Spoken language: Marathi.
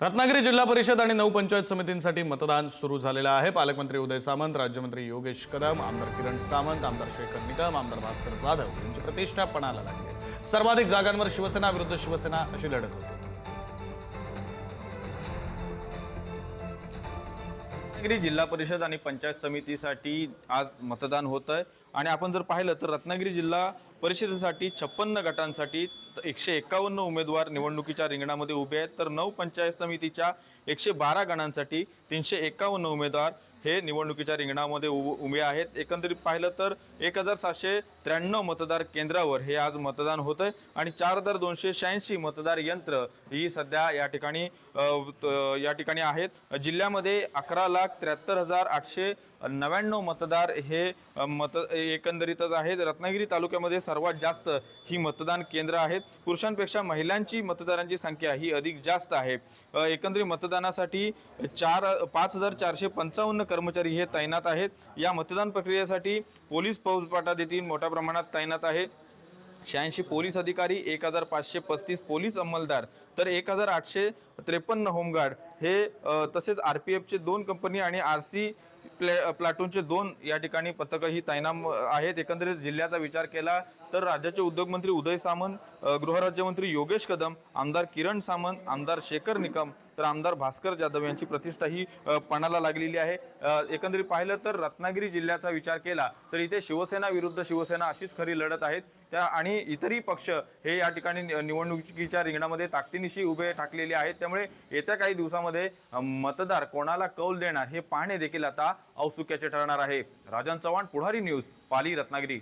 रत्नागिरी जिल्हा परिषद आणि 9 पंचायत समितींसाठी मतदान सुरू झालेलं आहे। पालकमंत्री उदय सामंत, राज्यमंत्री योगेश कदम, आमदार किरण सामंत, आमदार शेखर निकम, आमदार भास्कर जाधव यांची प्रतिष्ठा पणाला लागली। सर्वाधिक जागांवर शिवसेना विरुद्ध शिवसेना अशी लढत होती। रत्नागिरी जिल्हा परिषद आणि पंचायत समितीसाठी आज मतदान होत आहे आणि आपण जर पाहिलं तर रत्नागिरी जिल्हा परिषदेसाठी 56 गटांसाठी 151 उमेदवार निवडणुकीच्या रिंगणामध्ये उभे आहेत, तर 9 पंचायत समितीच्या 112 गणांसाठी 351 उमेदवार हे निवडणुकीच्या रिंगणामध्ये उभे आहेत। एकंदरीत पाहिलं तर 1793 मतदार केंद्रावर हे आज मतदान होत आहे आणि 4286 मतदार यंत्र ही सध्या या ठिकाणी आहेत। जिल्ह्यामध्ये 11,73,899 मतदार हे एकंदरीतच आहेत। रत्नागिरी तालुक्यामध्ये सर्वात जास्त ही मतदान केंद्र आहेत। पुरुषांपेक्षा महिलांची मतदारांची संख्या ही अधिक जास्त आहे। एकंदरीत मतदानासाठी 5455 कर्मचारी हे तैनात आहेत। या मतदान प्रक्रियेसाठी पोलीस फौजफाटा देखील मोठ्या प्रमाणात तैनात आहे। 86 पोलीस अधिकारी, 1535 पोलीस अंमलदार, तर 1853 होमगार्ड हे तसेच आरपीएफचे 2 कंपनी आणि आरसी प्लाटूनचे 2 या ठिकाणी पथक ही तैनात आहेत। एकंदरीत जिल्ह्याचा विचार केला तर राज्याचे उद्योगमंत्री उदय सामंत, गृहराज्यमंत्री योगेश कदम, आमदार किरण सामंत, आमदार शेखर निकम, तर आमदार भास्कर जाधव यांची प्रतिष्ठा ही पणाला लागलेली आहे। एकंदरीत पाहिलं तर रत्नागिरी जिल्ह्याचा विचार केला तर इथे शिवसेना विरुद्ध शिवसेना अशीच खरी लढत आहेत। त्या आणि इतरही पक्ष हे या ठिकाणी निवडणुकीच्या रिंगणामध्ये ताकदीनिशी उभे ठाकलेले आहेत। त्यामुळे येत्या काही दिवसामध्ये मतदार कोणाला कौल देणार हे पाहणे देखील आता औत्सुक्याचे ठरणार आहे। राजन चव्हाण, पुढारी न्यूज, पाली, रत्नागिरी।